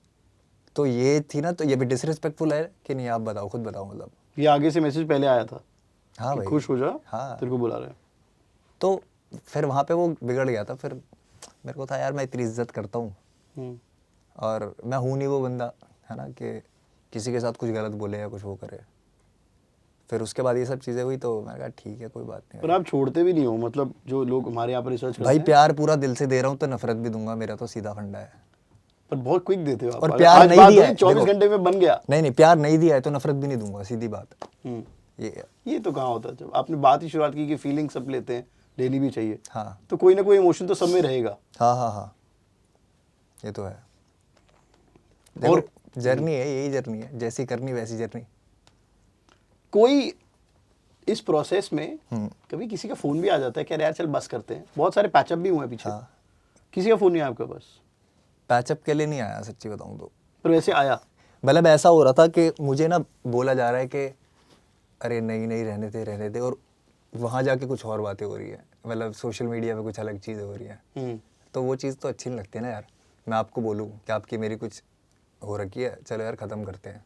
तो ये थी ना। तो ये भी डिसरिस्पेक्टफुल है कि नहीं, आप बताओ, खुद बताओ। मतलब ये आगे से मैसेज पहले आया था हाँ कि भाई, खुश हो जा, हाँ। तेरे को बुला रहे हैं। तो फिर वहाँ पे वो बिगड़ गया था। फिर मेरे को था यार मैं इतनी इज्जत करता हूँ और मैं हूँ नहीं वो बंदा, है ना, कि किसी के साथ कुछ गलत बोले या कुछ वो करे। फिर उसके बाद ये सब चीज़ें हुई तो मैंने कहा ठीक है कोई बात नहीं पर आप छोड़ते भी नहीं हो, मतलब जो लोग हमारे यहाँ पर रिसर्च करते भाई हैं, प्यार पूरा दिल से दे रहा हूँ तो नफरत भी दूंगा, मेरा तो सीधा फंडा है। पर बहुत क्विक देते हो आप। और अगर प्यार आज नहीं बात दिया हुई, है, 24 देखो। घंटे में बन गया। नहीं प्यार नहीं दिया है तो नफरत भी नहीं दूंगा, सीधी बात। हम्म, ये ये तो कहाँ होता है। जब आपने बात ही शुरुआत की कि फीलिंग सब लेते हैं, लेनी भी चाहिए, हाँ तो कोई ना कोई इमोशन तो सब में रहेगा। हाँ हाँ हाँ, ये तो है। और देखो जर्नी है, यही जर्नी है, जैसी करनी वैसी जर्नी। कोई इस प्रोसेस में कभी किसी का फोन भी आ जाता है कि अरे यार चल बस करते हैं, बहुत सारे पैचअप भी हुए हैं पीछे, हाँ, किसी का फोन नहीं आया आपके पास? पैचअप के लिए नहीं आया सच्ची बताऊँ तो। पर वैसे आया? मतलब ऐसा हो रहा था कि मुझे ना बोला जा रहा है कि अरे नहीं नहीं रहने दे, और वहाँ जाके कुछ और बातें हो रही है, मतलब सोशल मीडिया पे कुछ अलग चीज़ें हो रही हैं। तो वो चीज़ तो अच्छी नहीं लगती ना यार। मैं आपको बोलूँ कि आपकी मेरी कुछ हो रखी है, चलो यार ख़त्म करते हैं,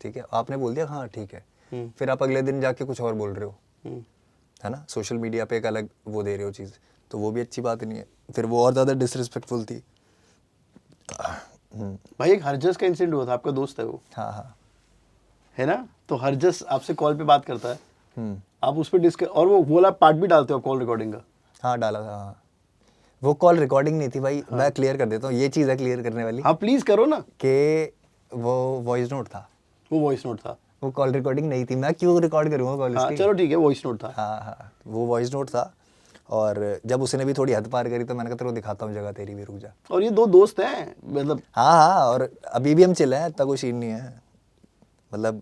ठीक है, आपने बोल दिया हाँ ठीक है, फिर आप अगले दिन जाके कुछ और बोल रहे हो, है ना, सोशल मीडिया पे एक अलग वो दे रहे हो चीज़, तो वो भी अच्छी बात नहीं है। फिर वो और ज़्यादा डिसरिस्पेक्टफुल थी। भाई एक हरजस का इंसिडेंट हुआ था, आपका दोस्त है वो, हाँ हाँ। है ना? तो हरजस आपसे कॉल पे बात करता है, हम्म। आप उस पर डिस्कस, और वो बोला पार्ट भी डालते हो कॉल रिकॉर्डिंग का। हाँ डाला था हाँ। वो कॉल रिकॉर्डिंग नहीं थी भाई, मैं क्लियर कर देता हूँ, ये चीज़ है क्लियर करने वाली हाँ प्लीज करो ना। कि वो वॉइस नोट था, वो वॉइस नोट था। वो कॉल रिकॉर्डिंग नहीं थी। मैं क्यों रिकॉर्ड करूँगा कॉल हाँ उसकी। चलो ठीक है, वॉइस नोट था। हाँ हाँ, वो वॉइस नोट था। और जब उसने भी थोड़ी हद पार करी तो मैंने कहा तेरे को दिखाता हूँ जगह तेरी भी, रुक जा। और ये दो दोस्त हैं, मतलब हाँ हाँ, और अभी भी हम चिल हैं, इतना कोई सीन नहीं है। मतलब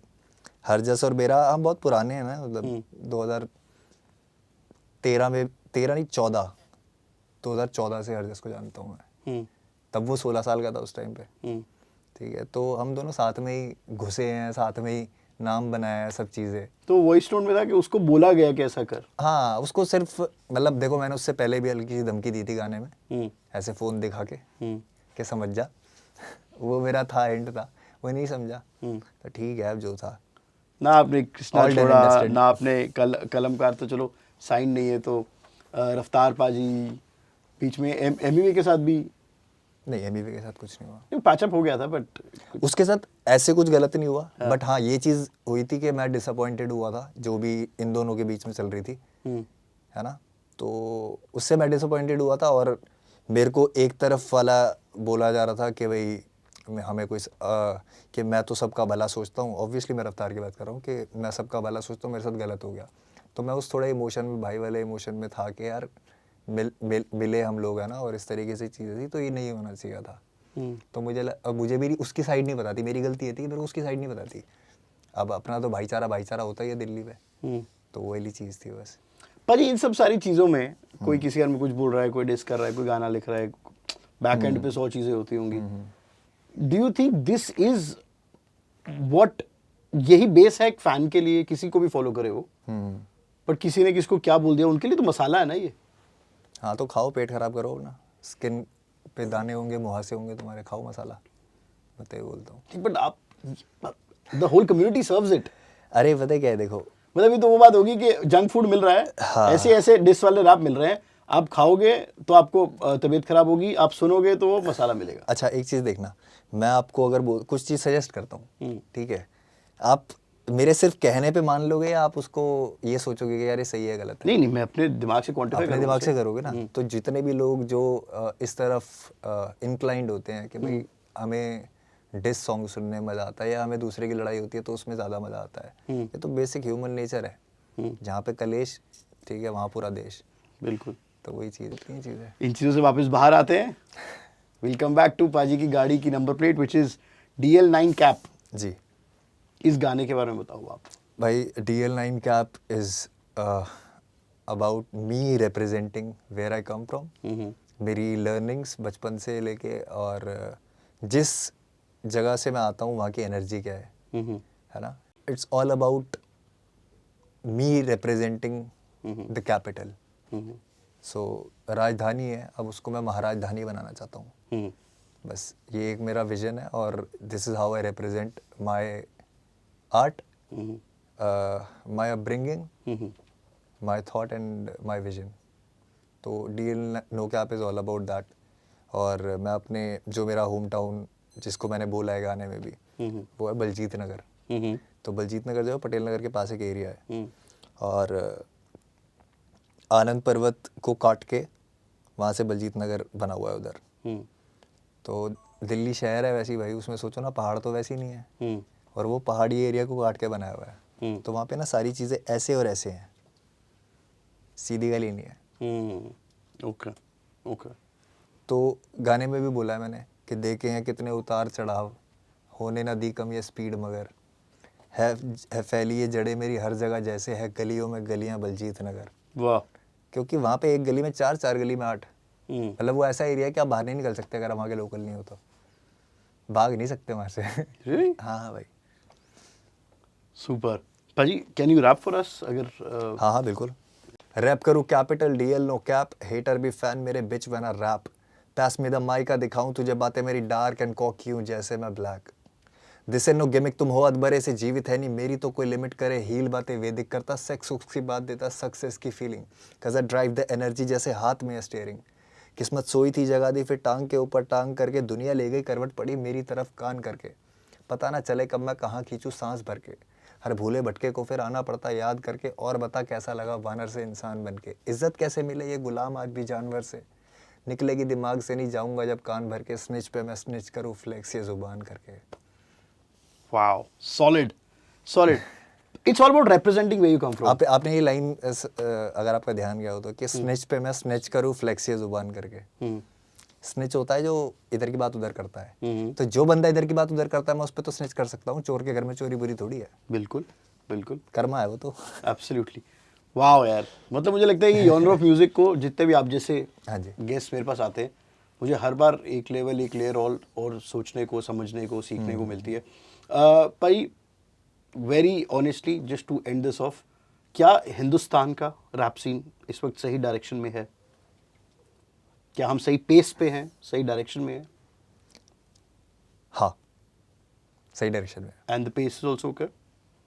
हरजस और मेरा, हम बहुत पुराने हैं ना, मतलब 2013 में, 13 नहीं 2014 से हरजस को जानता हूँ मैं। तब वो 16 साल का था उस टाइम पे, ठीक है। तो हम दोनों साथ में ही घुसे हैं, साथ में ही नाम बनाया है, सब चीज़ें। तो वॉइस नोट में था कि उसको बोला गया कि ऐसा कर। हाँ, उसको सिर्फ मतलब देखो, मैंने उससे पहले भी हल्की सी धमकी दी थी गाने में, ऐसे फ़ोन दिखा के कि समझ जा। वो मेरा था एंड था, वो नहीं समझा, तो ठीक है अब जो था। ना आपने कृष्णा All done and छोड़ा, dusted. ना आपने कलमकार तो चलो साइन नहीं है, तो रफ्तार पाजी, बीच में एमवीवी के साथ भी नहीं, एमबीवी के साथ कुछ नहीं हुआ। पैचअप हो गया था, बट उसके साथ ऐसे कुछ गलत नहीं हुआ, बट हाँ ये चीज़ हुई थी कि मैं डिसअपॉइंटेड हुआ था जो भी इन दोनों के बीच में चल रही थी, है ना। तो उससे मैं डिसअपॉइंटेड हुआ था, और मेरे को एक तरफ वाला बोला जा रहा था कि भाई हमें कोई कि मैं तो सबका भला सोचता हूँ। ऑब्वियसली मैं रफ्तार की बात कर रहा हूँ कि मैं सबका भला सोचता हूँ, मेरे साथ गलत हो गया। तो मैं उस थोड़ा इमोशन में, भाई वाले इमोशन में था कि यार मिले हम लोग, है ना, और इस तरीके से चीज़ें थी, तो ये नहीं होना चाहिए था। तो मुझे भी उसकी साइड नहीं पता थी, मेरी गलती ये थी कि मेरे को उसकी साइड नहीं पता थी। अब अपना तो भाईचारा होता ही है दिल्ली में, तो वो वाली चीज़ थी बस। पर इन सब सारी चीज़ों में कोई किसी घर में कुछ बोल रहा है, कोई डिस कर रहा है, कोई गाना लिख रहा है, बैक एंड पे 100 चीज़ें होती होंगी। Do you think this is what, यही बेस है एक फैन के लिए, किसी को भी फॉलो करे वो, पर किसी ने किसको क्या बोल दिया, उनके लिए तो मसाला है ना ये। हाँ तो खाओ, पेट खराब करो ना, स्किन पे दाने होंगे, मुहासे होंगे तुम्हारे, खाओ मसाला, मैं तो ये बोलता हूँ। बट आप, the whole community serves it. अरे पता है क्या है, देखो मतलब ये तो वो बात होगी कि जंक फूड मिल रहा है, हाँ। ऐसे ऐसे डिश वाले रैप मिल रहे हैं, आप खाओगे तो आपको तबीयत खराब होगी, आप सुनोगे तो वो मसाला मिलेगा। अच्छा एक चीज़ देखना, मैं आपको अगर कुछ चीज़ सजेस्ट करता हूँ, ठीक है, आप मेरे सिर्फ कहने पे मान लोगे या आप उसको ये सोचोगे कि यार ये सही है गलत है? नहीं नहीं, मैं अपने दिमाग से क्वांटिफाई अपने दिमाग से करोगे ना, तो जितने भी लोग जो इस तरफ इंक्लाइंड होते हैं कि भाई हमें डिस सॉन्ग सुनने में मज़ा आता है, या हमें दूसरे की लड़ाई होती है तो उसमें ज़्यादा मज़ा आता है, ये तो बेसिक ह्यूमन नेचर है। जहाँ पे कलेश, ठीक है, वहाँ पूरा देश। बिल्कुल। तो वही चीज़ है। इन चीज़ों से वापस बाहर आते हैं। विल कम बैक टू पाजी की गाड़ी की number plate which is DL9 cap. जी इस गाने के बारे में बताओ आप। भाई, DL9 cap is about me representing where I come from, मेरी लर्निंग्स बचपन से लेके, और जिस जगह से मैं आता हूँ वहाँ की एनर्जी क्या है ना। It's all about me representing the capital. So राजधानी है, अब उसको मैं महाराजधानी बनाना चाहता हूँ। बस ये एक मेरा विजन है, और this is how I represent my art, my upbringing, my thought and my vision. तो DL9 cap is all about that. और मैं अपने जो मेरा होम टाउन, जिसको मैंने बोला है गाने में भी, वो है बलजीत नगर। तो बलजीत नगर जो है पटेल नगर के पास एक एरिया है, और आनंद पर्वत को काट के वहाँ से बलजीत नगर बना हुआ है उधर। तो दिल्ली शहर है वैसे ही भाई, उसमें सोचो ना, पहाड़ तो वैसे ही नहीं है, और वो पहाड़ी एरिया को काट के बनाया हुआ है। तो वहाँ पे ना सारी चीज़ें ऐसे और ऐसे हैं, सीधी गली नहीं है। Okay okay. तो गाने में भी बोला है मैंने कि देखे हैं कितने उतार चढ़ाव, होने ना दी कम ये स्पीड, मगर है फैली ये जड़ें मेरी हर जगह, जैसे है गलियों में गलियां बलजीत नगर। वाह। क्योंकि वहाँ पे एक गली में 4, 4 गली में 8, मतलब वो ऐसा एरिया है कि आप बाहर नहीं निकल सकते अगर आप वहाँ के लोकल नहीं हो तो, भाग नहीं सकते वहाँ से। Really? हाँ हाँ भाई। सुपर। पाजी can you rap for us अगर हाँ हाँ बिल्कुल। रैप करूँ capital DL no cap, hater भी फैन मेरे bitch when I rap, pass me the mic का दिखाऊं तुझे बातें मेरी डार्क एंड कॉकी हूँ जैसे मैं ब्लैक, दिस नो गिमिक तुम हो अदबरे से जीवित है नहीं, मेरी तो कोई लिमिट करे, हील बातें वेदिक करता, सेक्स की बात देता सक्सेस की फीलिंग, कज़ा ड्राइव द एनर्जी जैसे हाथ में स्टीयरिंग, किस्मत सोई थी जगा दी फिर टांग के ऊपर टांग करके, दुनिया ले गई करवट पड़ी मेरी तरफ कान करके, पता ना चले कब मैं कहाँ खींचूँ सांस भर के, हर भूले भटके को फिर आना पड़ता याद करके, और बता कैसा लगा वानर से इंसान बन के, इज्जत कैसे मिले ये गुलाम आज भी जानवर से, निकलेगी दिमाग से नहीं जाऊँगा जब कान भर के, स्निच पे मैं स्निच करूँ फ्लेक्स ये ज़ुबान करके। Wow, solid solid. It's all about representing where you come from. आपने ये लाइन अगर आपका ध्यान गया हो तो, कि स्निच पे मैं स्निच करूँ फ्लेक्स ये ज़ुबान करके। स्निच होता है जो इधर की बात उधर करता है, तो जो बंदा इधर की बात उधर करता है मैं उस पर तो स्निच कर सकता हूँ, चोर के घर में चोरी बुरी थोड़ी है। बिल्कुल बिल्कुल, कर्मा है वो तो। एब्सोल्युटली। वाओ यार, मतलब मुझे लगता है कि जॉनर ऑफ म्यूजिक को जितने भी आप जैसे हाँ जी। गेस्ट मेरे पास आते हैं, मुझे हर बार एक लेवल एक लेयर और सोचने को, समझने को, सीखने को मिलती है। भाई very honestly, just to end this off, क्या हिंदुस्तान का रैप सीन इस वक्त सही डायरेक्शन में है? क्या हम सही पेस पे हैं, सही डायरेक्शन में हैं? हाँ, सही डायरेक्शन में। And the pace is also okay.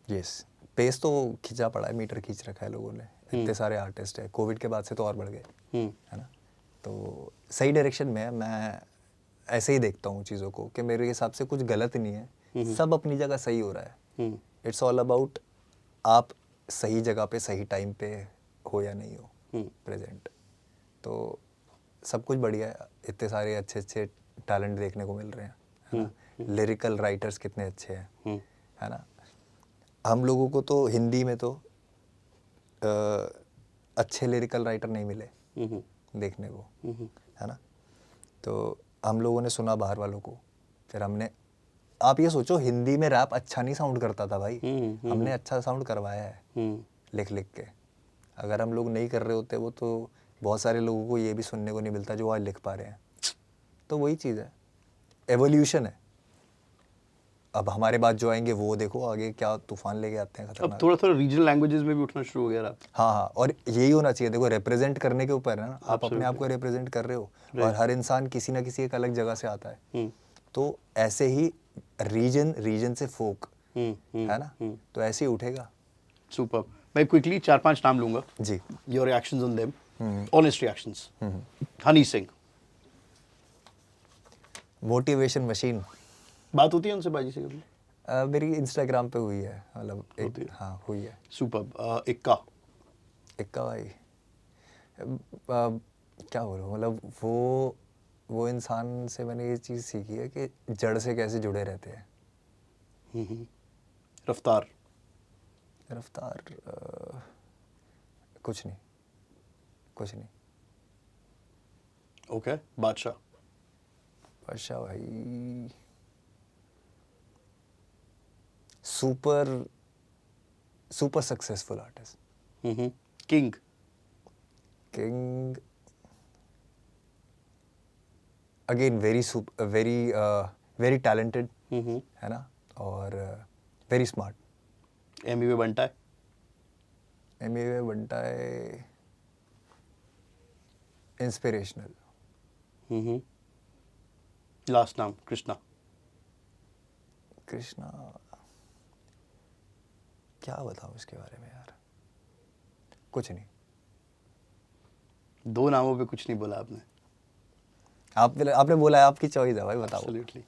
Yes, pace तो खींचा पड़ा है, मीटर खींच रखा है लोगों ने, इतने सारे आर्टिस्ट है, कोविड के बाद से तो और बढ़ गए, है ना। तो सही डायरेक्शन में है। मैं ऐसे ही देखता हूँ चीज़ों को कि मेरे हिसाब से कुछ गलत नहीं है, सब अपनी जगह सही हो रहा है। इट्स ऑल अबाउट आप सही जगह पे सही टाइम पे हो या नहीं हो प्रेजेंट। तो सब कुछ बढ़िया है, इतने सारे अच्छे अच्छे टैलेंट देखने को मिल रहे हैं, है ना। लिरिकल राइटर्स कितने अच्छे हैं, है ना। हम लोगों को तो हिंदी में तो अच्छे लिरिकल राइटर नहीं मिले देखने को, है ना। तो हम लोगों ने सुना बाहर वालों को, फिर हमने, आप ये सोचो हिंदी में रैप अच्छा नहीं साउंड करता था भाई, हमने अच्छा साउंड करवाया है लिख लिख के। अगर हम लोग नहीं कर रहे होते वो, तो बहुत सारे लोगों को ये भी सुनने को नहीं मिलता जो आज लिख पा रहे हैं। तो वही चीज़ है, एवोल्यूशन है। अब हमारे बाद जो आएंगे वो देखो आगे क्या तूफान लेके आते हैं, अब खतरनाक। थोड़ा थोड़ा रीजनल लैंग्वेजेस में भी उठना शुरू हो गया रैप। हाँ हाँ, और यही होना चाहिए। देखो रिप्रेजेंट करने के ऊपर है ना, आप अपने आप को रिप्रेजेंट कर रहे हो, और हर इंसान किसी ना किसी एक अलग जगह से आता है। तो ऐसे ही रीजन से फोक, है ना, तो ऐसे ही उठेगा। सुपर। मैं क्विकली 4-5 नाम लूंगा जी। Your reactions on them, honest reactions. Honey Singh, motivation machine. बात होती है उनसे बाजी से कभी? मेरी इंस्टाग्राम पे हुई है, मतलब होती है? हाँ हुई है। सुपर। इक्का भाई क्या बोलूं, मतलब वो इंसान से मैंने ये चीज़ सीखी है कि जड़ से कैसे जुड़े रहते हैं। रफ्तार कुछ नहीं। ओके। बादशाह भाई super successful artist. King again very talented, है ना, और वेरी स्मार्ट। एमी बनता है इंस्पिरेशनल। लास्ट नाम कृष्णा क्या बताऊं इसके बारे में यार, कुछ नहीं। 2 नामों पे कुछ नहीं बोला आपने। आपने बोला है, आपकी चॉइस है भाई, बताओ। Absolutely.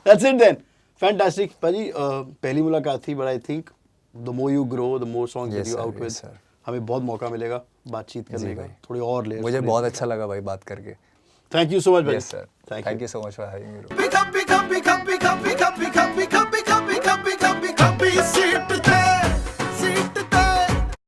That's it then. Fantastic. पाजी पहली मुलाकात थी, but I think the more you grow the more songs that Yes, you sir, out yes, with, sir. हमें बहुत मौका मिलेगा बातचीत करने का, भाई। थोड़ी और ले मुझे बहुत अच्छा लगा भाई बात करके। थैंक यू सो मच भाई। Yes sir, thank you so much for having me. Pick up